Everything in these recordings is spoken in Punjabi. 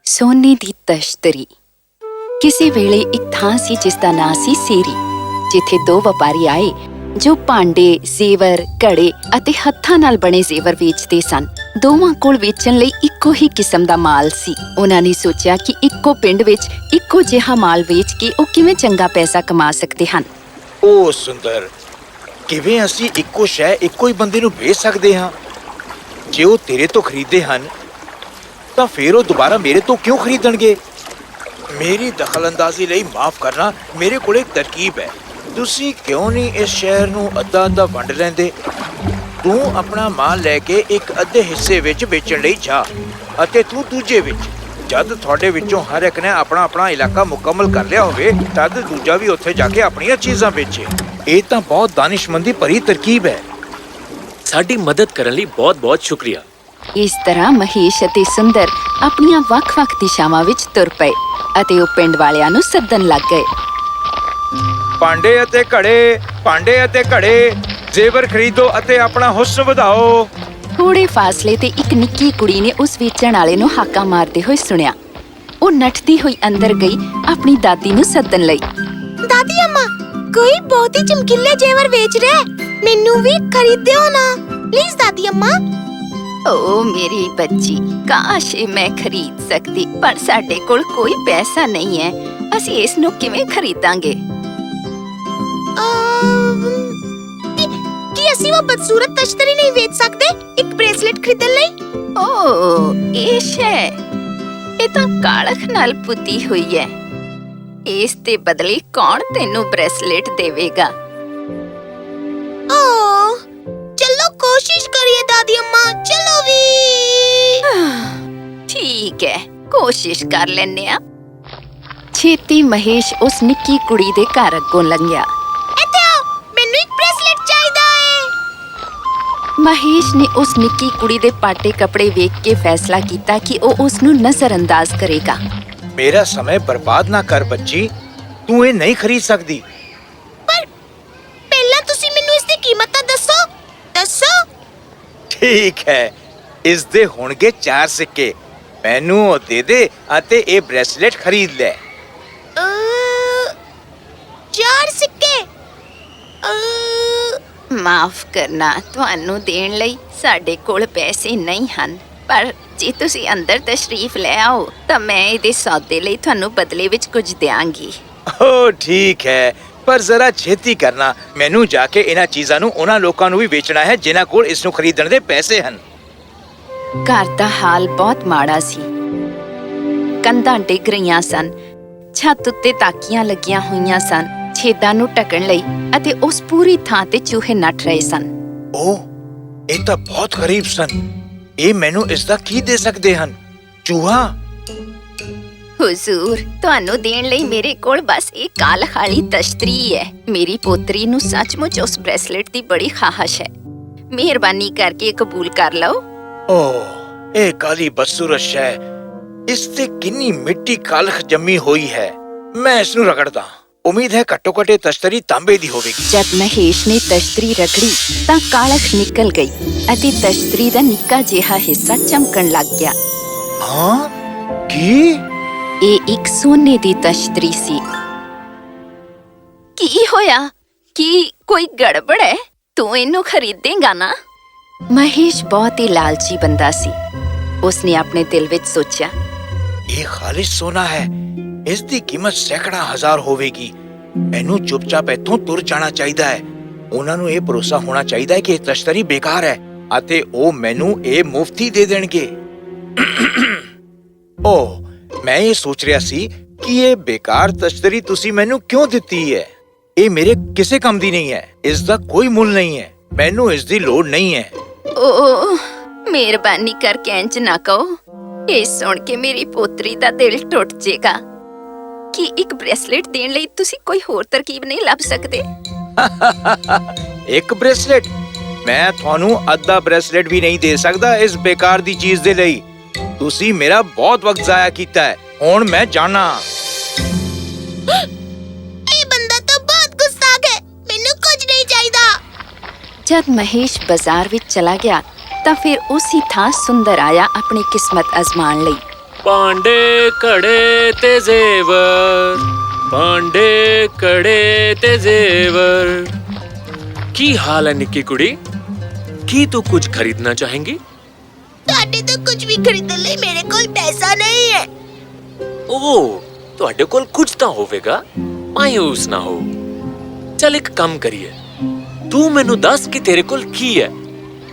ਸੋਨੇ ਦੀ ਤਸ਼ਤਰੀ। ਕਿਸੇ ਵੇਲੇ ਇੱਕ ਥਾਂ ਸੀ ਜਿਸ ਦਾ ਨਾਂ ਸੀ ਸੇਰੀ, ਜਿੱਥੇ ਦੋ ਵਪਾਰੀ ਆਏ ਜੋ ਭਾਂਡੇ, ਜ਼ੇਵਰ, ਘੜੇ ਅਤੇ ਹੱਥਾਂ ਨਾਲ ਬਣੇ ਜ਼ੇਵਰ ਵੇਚਦੇ ਸਨ। ਦੋਵਾਂ ਕੋਲ ਵੇਚਣ ਲਈ ਇੱਕੋ ਹੀ ਕਿਸਮ ਦਾ ਮਾਲ ਸੀ। ਉਹਨਾਂ ਨੇ ਸੋਚਿਆ ਕਿ ਇੱਕੋ ਪਿੰਡ ਵਿੱਚ ਇੱਕੋ ਜਿਹਾ ਮਾਲ ਵੇਚ ਕੇ ਉਹ ਕਿਵੇਂ ਚੰਗਾ ਪੈਸਾ ਕਮਾ ਸਕਦੇ ਹਨ। ਓ ਸੁੰਦਰ, ਕਿਵੇਂ ਅਸੀਂ ਇੱਕੋ ਸ਼ੈ ਇੱਕੋ ਹੀ ਬੰਦੇ ਨੂੰ ਵੇਚ ਸਕਦੇ ਹਾਂ? ਜੇ ਉਹ ਤੇਰੇ ਤੋਂ ਖਰੀਦਦੇ ਹਨ ਤਾਂ ਫਿਰ ਉਹ ਦੁਬਾਰਾ ਮੇਰੇ ਤੋਂ ਕਿਉਂ ਖਰੀਦਣਗੇ? ਮੇਰੀ ਦਖਲਅੰਦਾਜ਼ੀ ਲਈ ਮਾਫ ਕਰਨਾ, ਮੇਰੇ ਕੋਲ ਇੱਕ ਤਰਕੀਬ ਹੈ। ਤੁਸੀਂ ਕਿਉਂ ਨਹੀਂ ਇਸ ਸ਼ਹਿਰ ਨੂੰ ਅੱਧਾ ਵੰਡ ਲੈਂਦੇ? ਤੂੰ ਆਪਣਾ ਮਾਲ ਲੈ ਕੇ ਇੱਕ ਅੱਧੇ ਹਿੱਸੇ ਵਿੱਚ ਵੇਚਣ ਲਈ ਜਾ ਅਤੇ ਤੂੰ ਦੂਜੇ ਵਿੱਚ। ਜਦ ਤੁਹਾਡੇ ਵਿੱਚੋਂ ਹਰ ਇੱਕ ਨੇ ਆਪਣਾ ਆਪਣਾ ਇਲਾਕਾ ਮੁਕੰਮਲ ਕਰ ਲਿਆ ਹੋਵੇ ਤਦ ਦੂਜਾ ਵੀ ਉੱਥੇ ਜਾ ਕੇ ਆਪਣੀਆਂ ਚੀਜ਼ਾਂ ਵੇਚੇ। ਇਹ ਤਾਂ ਬਹੁਤ ਦਾਨਿਸ਼ਮੰਦੀ ਭਰੀ ਤਰਕੀਬ ਹੈ। ਸਾਡੀ ਮਦਦ ਕਰਨ ਲਈ ਬਹੁਤ-ਬਹੁਤ ਸ਼ੁਕਰੀਆ। ਇਸ ਤਰ੍ਹਾਂ ਮਹੇਸ਼ ਅਤੇ ਸੁੰਦਰ ਆਪਣੀਆਂ ਵੱਖ-ਵੱਖ ਦਿਸ਼ਾਵਾਂ ਵਿੱਚ ਤੁਰ ਪਏ ਅਤੇ ਉਹ ਪਿੰਡ ਵਾਲਿਆਂ ਨੂੰ ਸੱਦਣ ਲੱਗ ਗਏ। ਭਾਂਡੇ ਅਤੇ ਘੜੇ, ਜ਼ੇਵਰ ਖਰੀਦੋ ਅਤੇ ਆਪਣਾ ਹੁਸਨ ਵਧਾਓ। ਥੋੜੇ ਫਾਸਲੇ ਤੇ ਇੱਕ ਨਿੱਕੀ ਕੁੜੀ ਨੇ ਉਸ ਵੇਚਣ ਵਾਲੇ ਨੂੰ ਹਾਕਾ ਮਾਰਦੇ ਹੋਏ ਸੁਣਿਆ। ਉਹ ਨੱਠਦੀ ਹੋਈ ਅੰਦਰ ਗਈ ਆਪਣੀ ਦਾਦੀ ਨੂੰ ਸੱਦਣ ਲਈ। ਦਾਦੀ ਅੰਮਾ, ਕੋਈ ਬਹੁਤ ਹੀ ਚਮਕੀਲੇ ਜ਼ੇਵਰ ਵੇਚ ਰਿਹਾ ਹੈ, ਮੈਨੂੰ ਵੀ ਖਰੀਦਿਓ ਨਾ ਪਲੀਜ਼ ਦਾਦੀ ਅੰਮਾ। ਓ ਮੇਰੀ ਬੱਚੀ, ਕਾਸ਼ ਮੈਂ ਖਰੀਦ ਸਕਦੀ, ਪਰ ਸਾਡੇ ਕੋਲ ਕੋਈ ਪੈਸਾ ਨਹੀਂ ਹੈ। ਅਸੀਂ ਇਸ ਨੂੰ ਕਿਵੇਂ ਖਰੀਦਾਂਗੇ? ਕੀ ਅਸੀਂ ਉਹ ਬਦਸੂਰਤ ਤਸ਼ਤਰੀ ਨਹੀਂ ਵੇਚ ਸਕਦੇ ਇੱਕ ਬ੍ਰੇਸਲੇਟ ਖਰੀਦਣ ਲਈ? ਓ ਇਹ ਸ਼ੈ, ਇਹ ਤਾਂ ਕਾਲਖ ਨਾਲ ਪੁੱਤੀ ਹੋਈ ਹੈ। ਇਸ ਦੇ ਬਦਲੇ ਕੌਣ ਤੈਨੂੰ ਬ੍ਰੇਸਲੇਟ ਦੇਵੇਗਾ? ਓ ਚਲੋ ਕੋਸ਼ਿਸ਼ ਕਰੀਏ ਦਾਦੀ ਅੰਮਾ, ਚਲੋ ਵੀ। ਠੀਕ ਹੈ, ਕੋਸ਼ਿਸ਼ ਕਰ ਲੈਨੇ ਆ। ਛੇਤੀ ਮਹੇਸ਼ ਉਸ ਨਿੱਕੀ ਕੁੜੀ ਦੇ ਘਰ ਅੱਗੋਂ ਲੰਘਿਆ। ਇੱਥੇ ਆਓ, ਮੈਨੂੰ ਇੱਕ ਬ੍ਰੇਸਲੇਟ ਚਾਹੀਦਾ ਹੈ। ਮਹੇਸ਼ ਨੇ ਉਸ ਨਿੱਕੀ ਕੁੜੀ ਦੇ ਪਾਟੇ ਕੱਪੜੇ ਵੇਖ ਕੇ ਫੈਸਲਾ ਕੀਤਾ ਕਿ ਉਹ ਉਸ ਨੂੰ ਨਜ਼ਰਅੰਦਾਜ਼ ਕਰੇਗਾ। ਮੇਰਾ ਸਮੇਂ ਬਰਬਾਦ ਨਾ ਕਰ ਬੱਚੀ, ਤੂੰ ਇਹ ਨਹੀਂ ਖਰੀਦ ਸਕਦੀ। ਪਰ ਪਹਿਲਾਂ ਤੁਸੀਂ ਮੈਨੂੰ ਇਸ ਦੀ ਕੀਮਤ ਤਾਂ ਦੱਸੋ। ਠੀਕ ਹੈ, ਇਸ ਦੇ ਹੋਣਗੇ 4 ਸਿੱਕੇ। ਮੈਨੂੰ ਉਹ ਦੇ ਦੇ ਅਤੇ ਇਹ ਬ੍ਰੇਸਲੇਟ ਖਰੀਦ ਲੈ। 4 ਸਿੱਕੇ? ਮਾਫ ਕਰਨਾ, ਤੁਹਾਨੂੰ ਦੇਣ ਲਈ ਸਾਡੇ ਕੋਲ ਪੈਸੇ ਨਹੀਂ ਹਨ, ਪਰ ਜੇ ਤੁਸੀਂ ਅੰਦਰ ਤਸ਼ਰੀਫ ਲੈ ਆਓ ਤਾਂ ਮੈਂ ਇਹਦੇ ਸੌਦੇ ਲਈ ਤੁਹਾਨੂੰ ਬਦਲੇ ਵਿੱਚ ਕੁਝ ਦਿਆਂਗੀ। ਓ ਠੀਕ ਹੈ, ਪਰ ਜ਼ਰਾ ਛੇਤੀ ਕਰਨਾ। ਮੈਨੂੰ ਜਾ ਕੇ ਇਹਨਾਂ ਚੀਜ਼ਾਂ ਨੂੰ ਉਹਨਾਂ ਲੋਕਾਂ ਨੂੰ ਵੀ ਵੇਚਣਾ ਹੈ ਜਿਨ੍ਹਾਂ ਕੋਲ ਇਸ ਨੂੰ ਖਰੀਦਣ ਦੇ ਪੈਸੇ ਹਨ। ਘਰ ਦਾ ਹਾਲ ਬਹੁਤ ਮਾੜਾ ਸੀ। ਕੰਧਾਂ ਡਿੱਗ ਰਹੀਆਂ ਸਨ, ਛੱਤ ਉੱਤੇ ਤਾਕੀਆਂ ਲੱਗੀਆਂ ਹੋਈਆਂ ਸਨ ਛੇਦਾਂ ਨੂੰ ਢੱਕਣ ਲਈ, ਅਤੇ ਉਸ ਪੂਰੀ ਥਾਂ ਤੇ ਚੂਹੇ ਨੱਠ ਰਹੇ ਸਨ। ਓ, ਇਹ ਤਾਂ ਬਹੁਤ ਗਰੀਬ ਸਨ। ਇਹ ਮੈਨੂੰ ਇਸ ਦਾ ਕੀ ਦੇ ਸਕਦੇ ਹਨ? ਚੂਹਾ? ਹੁਜ਼ੂਰ, ਤੁਹਾਨੂੰ ਦੇਣ ਲਈ ਮੇਰੇ ਕੋਲ ਬਸ ਇੱਕ ਕਾਲਖ ਵਾਲੀ ਤਸ਼ਤਰੀ ਹੈ। ਮੇਰੀ ਪੋਤਰੀ ਨੂੰ ਸੱਚਮੁੱਚ ਉਸ ਬ੍ਰੇਸਲੇਟ ਦੀ ਬੜੀ ਖਾਹਸ਼ ਹੈ। ਮਿਹਰਬਾਨੀ ਕਰਕੇ ਕਬੂਲ ਕਰ ਲਓ। ਓ, ਇਹ ਕਾਲੀ ਬਦਸੂਰਤ ਸ਼ੈ, ਇਸ ਤੇ ਕਿੰਨੀ ਮਿੱਟੀ ਕਾਲਖ ਜੰਮੀ ਹੋਈ ਹੈ। ਮੈਂ ਇਸ ਨੂੰ ਰਗੜਦਾ। ਉਮੀਦ ਹੈ ਘੱਟੋ ਘੱਟ ਤਸ਼ਤਰੀ ਤਾਂਬੇ ਦੀ ਹੋਵੇਗੀ। ਜਦ ਮਹੇਸ਼ ਨੇ ਤਸ਼ਤਰੀ ਰਗੜੀ ਤਾਂ ਕਾਲਖ ਨਿਕਲ ਗਈ ਅਤੇ ਤਸ਼ਤਰੀ ਦਾ ਨਿੱਕਾ ਜਿਹਾ ਹਿੱਸਾ ਚਮਕਣ ਲੱਗ ਗਿਆ। ਹਾਂ, ਕੀ? ਇਹ ਇੱਕ ਸੋਨੇ ਦੀ ਤਸ਼ਤਰੀ ਸੀ। ਕੀ ਹੋਇਆ? ਕੀ ਕੋਈ ਗੜਬੜ ਹੈ? ਤੂੰ ਇਹਨੂੰ ਖਰੀਦੇਂਗਾ ਨਾ? ਮਹੇਸ਼ ਬਹੁਤ ਹੀ ਲਾਲਚੀ ਬੰਦਾ ਸੀ। ਉਸਨੇ ਆਪਣੇ ਦਿਲ ਵਿੱਚ ਸੋਚਿਆ, ਇਹ ਖਾਲਿਸ ਸੋਨਾ ਹੈ, ਇਸ ਦੀ ਕੀਮਤ ਸੈਂਕੜਾ ਹਜ਼ਾਰ ਹੋਵੇਗੀ। ਮੈਨੂੰ ਚੁੱਪਚਾਪ ਇੱਥੋਂ ਤੁਰ ਜਾਣਾ ਚਾਹੀਦਾ ਹੈ। ਉਹਨਾਂ ਨੂੰ ਇਹ ਭਰੋਸਾ ਹੋਣਾ ਚਾਹੀਦਾ ਹੈ ਕਿ ਇਹ ਤਸ਼ਤਰੀ ਬੇਕਾਰ ਹੈ ਅਤੇ ਉਹ ਮੈਨੂੰ ਇਹ ਮੁਫਤ ਹੀ ਦੇ ਦੇਣਗੇ। ਓ, ਮੈਂ ਇਹ ਸੋਚ ਰਿਹਾ ਸੀ ਕਿ ਇਹ ਬੇਕਾਰ ਤਸ਼ਤਰੀ ਤੁਸੀਂ ਮੈਨੂੰ ਕਿਉਂ ਦਿੱਤੀ ਹੈ? ਇਹ ਮੇਰੇ ਕਿਸੇ ਕੰਮ ਦੀ ਨਹੀਂ ਹੈ। ਇਸ ਦਾ ਕੋਈ ਮੁੱਲ ਨਹੀਂ ਹੈ। ਮੈਨੂੰ ਇਸ ਦੀ ਲੋੜ ਨਹੀਂ ਹੈ। ਓ, ਮਿਹਰਬਾਨੀ ਕਰਕੇ ਇੰਜ ਨਾ ਕਹੋ। ਇਹ ਸੁਣ ਕੇ ਮੇਰੀ ਪੋਤਰੀ ਦਾ ਦਿਲ ਟੁੱਟ ਜਾਏਗਾ। ਕੀ ਇੱਕ ਬ੍ਰੇਸਲੇਟ ਦੇਣ ਲਈ ਤੁਸੀਂ ਕੋਈ ਹੋਰ ਤਰਕੀਬ ਨਹੀਂ ਲੱਭ ਸਕਦੇ? ਇੱਕ ਬ੍ਰੇਸਲੇਟ? ਮੈਂ ਤੁਹਾਨੂੰ ਅੱਧਾ ਬ੍ਰੇਸਲੇਟ ਵੀ ਨਹੀਂ ਦੇ ਸਕਦਾ ਇਸ ਬੇਕਾਰ ਦੀ ਚੀਜ਼ ਦੇ ਲਈ। ਤੁਸੀਂ ਮੇਰਾ ਬਹੁਤ ਵਕਤ ਜ਼ਾਇਆ ਕੀਤਾ ਹੈ। ਹੁਣ ਮੈਂ ਜਾਣਾ। ਇਹ ਬੰਦਾ ਤਾਂ ਬਹੁਤ ਗੁੱਸਾ ਹੈ। ਮੈਨੂੰ ਕੁਝ ਨਹੀਂ ਚਾਹੀਦਾ। ਜਦ ਮਹੇਸ਼ ਬਾਜ਼ਾਰ ਵਿੱਚ ਚਲਾ ਗਿਆ ਤਾਂ ਫਿਰ ਉਸੇ ਥਾਂ ਸੁੰਦਰ ਆਇਆ ਆਪਣੀ ਕਿਸਮਤ ਅਜ਼ਮਾਉਣ ਲਈ। ਭਾਂਡੇ ਘੜੇ ਤੇ ਜ਼ੇਵਰ, ਭਾਂਡੇ ਘੜੇ ਤੇ ਜ਼ੇਵਰ। ਕੀ ਹਾਲ ਹੈ ਨਿੱਕੀ ਕੁੜੀ? ਕੀ ਤੂੰ ਕੁਝ ਖਰੀਦਣਾ ਚਾਹੇਂਗੀ? ਤੁਹਾਡੇ ਤੋਂ ਕੁਝ ਵੀ ਖਰੀਦਣ ਲਈ ਮੇਰੇ ਕੋਲ ਪੈਸਾ ਨਹੀਂ ਹੈ। ਓ, ਤੁਹਾਡੇ ਕੋਲ ਕੁਝ ਤਾਂ ਹੋਵੇਗਾ, ਮਾਯੂਸ ਨਾ ਹੋ। ਚੱਲ ਇੱਕ ਕੰਮ ਕਰੀਏ, ਤੂੰ ਮੈਨੂੰ ਦੱਸ ਕਿ ਤੇਰੇ ਕੋਲ ਕੀ ਹੈ,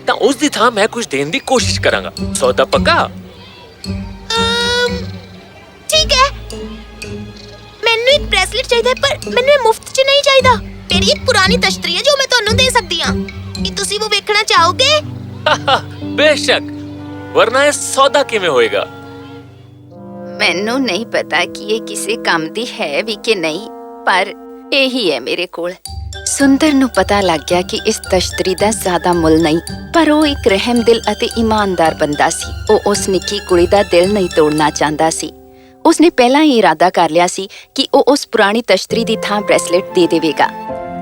ਤਾਂ ਉਸ ਦੀ ਥਾਂ ਮੈਂ ਕੁਝ ਦੇਣ ਦੀ ਕੋਸ਼ਿਸ਼ ਕਰਾਂਗਾ। ਸੌਦਾ ਪੱਕਾ? ਠੀਕ ਹੈ। ਮੈਨੂੰ ਇੱਕ ਬ੍ਰੈਸਲੇਟ ਚਾਹੀਦਾ ਹੈ, ਪਰ ਮੈਨੂੰ ਇਹ ਮੁਫਤ 'ਚ ਨਹੀਂ ਚਾਹੀਦਾ। ਮੇਰੀ ਇੱਕ ਪੁਰਾਣੀ ਤਸ਼ਤਰੀ ਹੈ ਜੋ ਮੈਂ ਤੁਹਾਨੂੰ ਦੇ ਸਕਦੀ ਹਾਂ। ਕੀ ਤੁਸੀਂ ਉਹ ਵੇਖਣਾ ਚਾਹੋਗੇ? ਬੇਸ਼ੱਕ, ਵਰਨਾ ਇਹ ਸੌਦਾ ਕਿਵੇਂ ਹੋਏਗਾ? ਮੈਨੂੰ ਨਹੀਂ ਪਤਾ ਕਿ ਇਹ ਕਿਸੇ ਕੰਮ ਦੀ ਹੈ ਵੀ ਕਿ ਨਹੀਂ, ਪਰ ਇਹੀ ਹੈ ਮੇਰੇ ਕੋਲ। ਸੁੰਦਰ ਨੂੰ ਪਤਾ ਲੱਗ ਗਿਆ ਕਿ ਇਸ ਤਸ਼ਤਰੀ ਦਾ ਜ਼ਿਆਦਾ ਮੁੱਲ ਨਹੀਂ, ਪਰ ਉਹ ਇੱਕ ਰਹਿਮਦਿਲ ਅਤੇ ਇਮਾਨਦਾਰ ਬੰਦਾ ਸੀ। ਉਹ ਉਸ ਨਿੱਕੀ ਕੁੜੀ ਦਾ ਦਿਲ ਨਹੀਂ ਤੋੜਨਾ ਚਾਹੁੰਦਾ ਸੀ। ਉਸਨੇ ਪਹਿਲਾਂ ਹੀ ਇਰਾਦਾ ਕਰ ਲਿਆ ਸੀ ਕਿ ਉਹ ਉਸ ਪੁਰਾਣੀ ਤਸ਼ਤਰੀ ਦੀ ਥਾਂ ਬ੍ਰੈਸਲੇਟ ਦੇ ਦੇਵੇਗਾ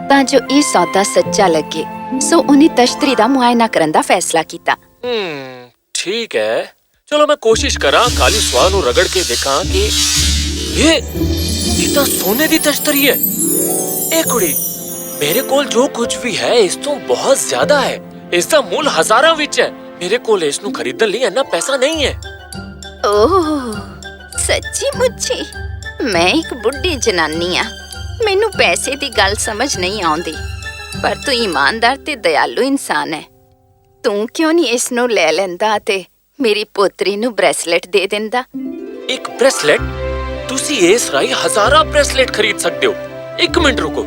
ਤਾਂ ਜੋ ਇਹ ਸੌਦਾ ਸੱਚਾ ਲੱਗੇ। ਸੋ ਉਹਨੇ ਤਸ਼ਤਰੀ ਦਾ ਮੁਆਇਨਾ ਕਰਨ ਦਾ ਫੈਸਲਾ ਕੀਤਾ। ਠੀਕ ਹੈ, ਚਲੋ ਮੈਂ ਕੋਸ਼ਿਸ਼ ਕਰਾਂ ਕਾਲੀ ਸਵਾਹ ਨੂੰ ਰਗੜ ਕੇ ਦੇਖਾਂ ਕਿ ਇਹ ਤਾਂ ਸੋਨੇ ਦੀ ਤਸ਼ਤਰੀ ਹੈ। ਇਹ ਕੁੜੀ, ਮੇਰੇ ਕੋਲ ਜੋ ਕੁਝ ਵੀ ਹੈ ਇਸ ਤੋਂ ਬਹੁਤ ਜ਼ਿਆਦਾ ਹੈ। ਇਸ ਦਾ ਮੁੱਲ ਹਜ਼ਾਰਾਂ ਵਿੱਚ ਹੈ। ਮੇਰੇ ਕੋਲ ਇਸ ਨੂੰ ਖਰੀਦਣ ਲਈ ਇੰਨਾ ਪੈਸਾ ਨਹੀਂ ਹੈ। ਓਹ, ਸੱਚੀ ਮੁੱਚੀ ਮੈਂ ਇੱਕ ਬੁੱਢੀ ਜਨਾਨੀ ਆ। ਮੈਨੂੰ ਪੈਸੇ ਦੀ ਗੱਲ ਸਮਝ ਨਹੀਂ ਆਉਂਦੀ, ਪਰ ਤੂੰ ਇਮਾਨਦਾਰ ਤੇ ਦਇਆਲੂ ਇਨਸਾਨ ਹੈ। ਤੂੰ ਕਿਉਂ ਨਹੀਂ ਇਸ ਨੂੰ ਲੈ ਲੈਂਦਾ ਤੇ ਮੇਰੀ ਪੋਤਰੀ ਨੂੰ ਬ੍ਰੈਸਲੇਟ ਦੇ ਦਿੰਦਾ? ਇੱਕ ਬ੍ਰੈਸਲੇਟ? ਤੁਸੀਂ ਇਸ ਰਾਹੀਂ ਹਜ਼ਾਰਾਂ ਬ੍ਰੈਸਲੇਟ ਖਰੀਦ ਸਕਦੇ ਹੋ। ਇੱਕ ਮਿੰਟ ਰੁਕੋ,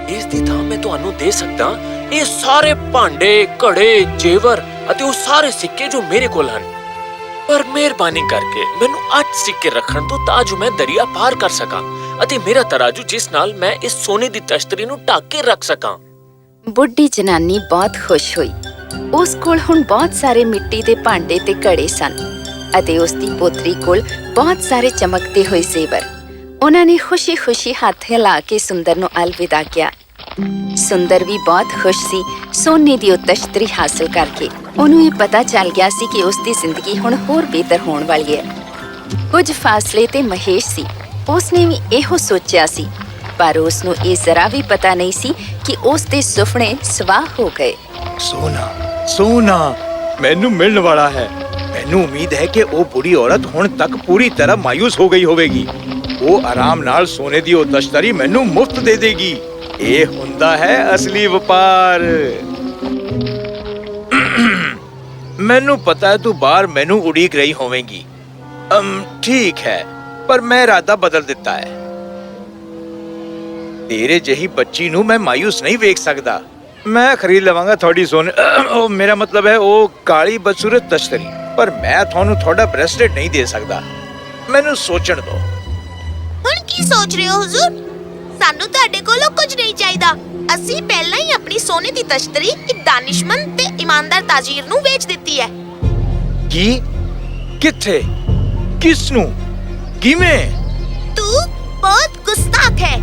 ਇਸ ਦੀ ਥਾਂ ਮੈਂ ਤੁਹਾਨੂੰ ਦੇ ਸਕਦਾ ਇਹ ਸਾਰੇ ਭਾਂਡੇ, ਘੜੇ, ਜੇਵਰ ਅਤੇ ਉਹ ਸਾਰੇ ਸਿੱਕੇ ਜੋ ਮੇਰੇ ਕੋਲ ਹਨ। ਪਰ ਮਿਹਰਬਾਨੀ ਕਰਕੇ ਮੈਨੂੰ 8 ਸਿੱਕੇ ਰੱਖਣ ਤੋਂ ਤਾਂ ਜੋ ਮੈਂ ਦਰਿਆ ਪਾਰ ਕਰ ਸਕਾਂ ਅਤੇ ਮੇਰਾ ਤਰਾਜੂ ਜਿਸ ਨਾਲ ਮੈਂ ਇਸ ਸੋਨੇ ਦੀ ਤਸ਼ਤਰੀ ਨੂੰ ਢੱਕ ਕੇ ਰੱਖ ਸਕਾਂ। ਬੁੱਢੀ ਜਨਾਨੀ ਬਹੁਤ ਖੁਸ਼ ਹੋਈ। ਉਸ ਕੋਲ ਹੁਣ ਬਹੁਤ ਸਾਰੇ ਮਿੱਟੀ ਦੇ ਭਾਂਡੇ ਤੇ ਘੜੇ ਸਨ ਅਤੇ ਉਸ ਦੀ ਪੋਤਰੀ ਕੋਲ ਬਹੁਤ ਸਾਰੇ ਚਮਕਦੇ ਹੋਏ ਜ਼ੇਵਰ। ਉਹਨਾਂ ਨੇ ਖੁਸ਼ੀ-ਖੁਸ਼ੀ ਹੱਥ ਹਿਲਾ ਕੇ ਸੁੰਦਰ ਨੂੰ ਅਲਵਿਦਾ ਕਿਹਾ। ਸੁੰਦਰ ਵੀ ਬਹੁਤ ਖੁਸ਼ ਸੀ ਸੋਨੇ ਦੀ ਉਹ ਤਸ਼ਤਰੀ ਹਾਸਲ ਕਰਕੇ। ਉਹਨੂੰ ਇਹ ਪਤਾ ਚੱਲ ਗਿਆ ਸੀ ਕਿ ਉਸ ਦੀ ਜ਼ਿੰਦਗੀ ਹੁਣ ਹੋਰ ਬਿਹਤਰ ਹੋਣ ਵਾਲੀ ਹੈ। ਕੁਝ ਫਾਸਲੇ ਤੇ ਮਹੇਸ਼ ਸੀ। ਉਸਨੇ ਵੀ ਇਹੋ ਸੋਚਿਆ ਸੀ, ਪਰ ਉਸ ਨੂੰ ਇਹ ਜ਼ਰਾ ਵੀ ਪਤਾ ਨਹੀਂ ਸੀ ਕਿ ਉਸ ਦੇ ਸੁਪਨੇ ਸਵਾਹ ਹੋ ਗਏ। ਸੋਨਾ ਮੈਨੂੰ ਮਿਲਣ ਵਾਲਾ ਹੈ। ਮੈਨੂੰ ਉਮੀਦ ਹੈ ਕਿ ਉਹ ਬੁਰੀ ਔਰਤ ਹੁਣ ਤੱਕ ਪੂਰੀ ਤਰ੍ਹਾਂ ਮਾਯੂਸ ਹੋ ਗਈ ਹੋਵੇਗੀ। ਉਹ ਆਰਾਮ ਨਾਲ ਸੋਨੇ ਦੀ ਉਹ ਤਸ਼ਤਰੀ ਮੈਨੂੰ ਮੁਫਤ ਦੇ ਦੇਗੀ। ਇਹ ਹੁੰਦਾ ਹੈ ਅਸਲੀ ਵਪਾਰ। ਮੈਨੂੰ ਪਤਾ ਹੈ ਤੂੰ ਬਾਹਰ ਮੈਨੂੰ ਉਡੀਕ ਰਹੀ ਹੋਵੇਂਗੀ। ਠੀਕ ਹੈ, ਪਰ ਮੈਂ ਇਰਾਦਾ ਬਦਲ ਦਿੱਤਾ ਹੈ। ਤੇਰੇ ਜਿਹੀ ਬੱਚੀ ਨੂੰ ਮੈਂ ਮਾਯੂਸ ਨਹੀਂ ਵੇਖ ਸਕਦਾ। ਮੈਂ ਖਰੀਦ ਲਵਾਂਗਾ ਤੁਹਾਡੀ ਸੋਨੇ ਉਹ ਮੇਰਾ ਮਤਲਬ ਹੈ ਉਹ ਕਾਲੀ ਬਦਸੂਰਤ ਤਸ਼ਤਰੀ, ਪਰ ਮੈਂ ਤੁਹਾਨੂੰ ਤੁਹਾਡਾ ਬ੍ਰੈਸਲੇਟ ਨਹੀਂ ਦੇ ਸਕਦਾ। ਮੈਨੂੰ ਸੋਚਣ ਦਿਓ। ਹੁਣ ਕੀ ਸੋਚ ਰਹੇ ਹੋ ਹੁਜ਼ੂਰ? ਸਾਨੂੰ ਤੁਹਾਡੇ ਕੋਲੋਂ ਕੁਝ ਨਹੀਂ ਚਾਹੀਦਾ। ਅਸੀਂ ਪਹਿਲਾਂ ਹੀ ਆਪਣੀ ਸੋਨੇ ਦੀ ਤਸ਼ਤਰੀ ਇੱਕ ਦਾਨਿਸ਼ਮੰਦ ਤੇ ਇਮਾਨਦਾਰ ਤਾਜੀਰ ਨੂੰ ਵੇਚ ਦਿੱਤੀ ਹੈ। ਕੀ? ਕਿੱਥੇ? ਕਿਸ ਨੂੰ? ਕਿਵੇਂ? ਤੂੰ ਬਹੁਤ ਗੁਸਤਾਖ ਹੈ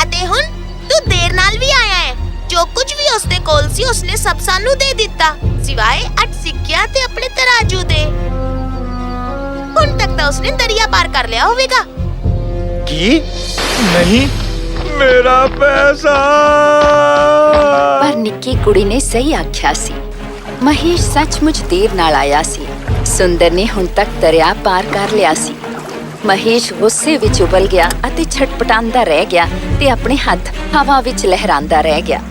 ਅਤੇ ਹੁਣ ਤੂੰ ਦੇਰ ਨਾਲ ਵੀ ਆਇਆ ਹੈ। ਜੋ ਕੁਝ ਵੀ ਉਸਦੇ ਕੋਲ ਸੀ ਉਸਨੇ ਸਭ ਸਾਨੂੰ ਦੇ ਦਿੱਤਾ, ਸਿਵਾਏ 8 ਸਿੱਕਿਆਂ ਤੇ ਆਪਣੇ ਤਰਾਜੂ ਦੇ। ਹੁਣ ਤੱਕ ਤਾਂ ਉਸਨੇ ਦਰਿਆ ਪਾਰ ਕਰ ਲਿਆ ਹੋਵੇਗਾ। ਕੀ? ਨਹੀਂ, ਮੇਰਾ ਪੈਸਾ। ਪਰ ਨਿੱਕੀ ਕੁੜੀ ਨੇ ਸਹੀ ਆਖਿਆ ਸੀ। ਮਹੇਸ਼ ਸੱਚਮੁੱਚ ਦੇਰ ਨਾਲ ਆਇਆ ਸੀ। ਸੁੰਦਰ ਨੇ ਹੁਣ ਤੱਕ ਦਰਿਆ ਪਾਰ ਕਰ ਲਿਆ ਸੀ। ਮਹੇਸ਼ ਗੁੱਸੇ ਵਿੱਚ ਉਬਲ ਗਿਆ ਅਤੇ ਛਟਪਟਾਉਂਦਾ ਰਹਿ ਗਿਆ ਤੇ ਆਪਣੇ ਹੱਥ ਹਵਾ ਵਿੱਚ ਲਹਿਰਾਉਂਦਾ ਰਹਿ ਗਿਆ।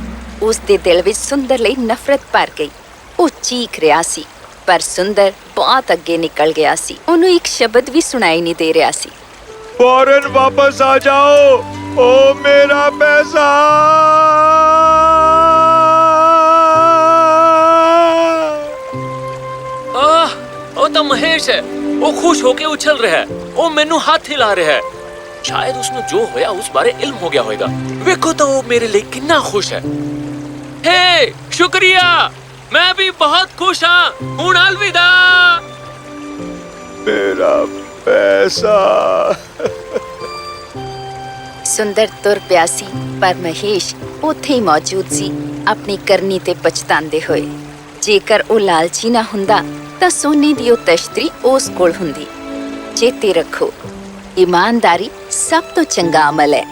ਉਸ ਦੇ ਦਿਲ ਵਿੱਚ ਸੁੰਦਰ ਲਈ ਨਫ਼ਰਤ ਭਰ ਗਈ। ਉਹ ਚੀਖ ਰਿਹਾ ਸੀ, ਪਰ ਸੁੰਦਰ ਬਹੁਤ ਅੱਗੇ ਨਿਕਲ ਗਿਆ ਸੀ। ਉਹਨੂੰ ਇੱਕ ਸ਼ਬਦ ਵੀ ਸੁਣਾਈ ਨਹੀਂ ਦੇ ਰਿਹਾ ਸੀ। फौरन वापस आ जाओ, ओ मेरा पैसा। ਉਹ ਤਾਂ ਮਹੇਸ਼ ਹੈ। ਉਹ ਖੁਸ਼ ਹੋ ਕੇ ਉਛਲ ਰਿਹਾ ਹੈ। ਉਹ ਮੈਨੂੰ ਹੱਥ ਹਿਲਾ ਰਿਹਾ ਹੈ। ਸ਼ਾਇਦ ਉਸ ਨੂੰ ਜੋ ਹੋਇਆ ਉਸ ਬਾਰੇ ਇਲਮ ਹੋ ਗਿਆ ਹੋਵੇਗਾ। ਵੇਖੋ ਤਾਂ ਉਹ ਮੇਰੇ ਲਈ ਕਿੰਨਾ ਖੁਸ਼ ਹੈ। ਹੇ, ਸ਼ੁਕਰੀਆ। ਮੈਂ ਵੀ ਬਹੁਤ ਖੁਸ਼ ਹਾਂ। ਹੁਣ ਅਲਵਿਦਾ। मेरा पैसा। ਸੁੰਦਰ ਤੁਰ ਪਿਆ ਸੀ, ਪਰ ਮਹੇਸ਼ ਉੱਥੇ ਹੀ ਮੌਜੂਦ ਸੀ, ਆਪਣੀ ਕਰਨੀ ਤੇ ਪਛਤਾਉਂਦੇ ਹੋਏ। ਜੇਕਰ ਉਹ ਲਾਲਚੀ ਨਾ ਹੁੰਦਾ ਤਾਂ ਸੋਨੇ ਦੀ ਉਹ ਤਸ਼ਤਰੀ ਉਸ ਕੋਲ ਹੁੰਦੀ। ਚੇਤੇ ਰੱਖੋ, ਇਮਾਨਦਾਰੀ ਸਭ ਤੋਂ ਚੰਗਾ ਅਮਲ ਹੈ।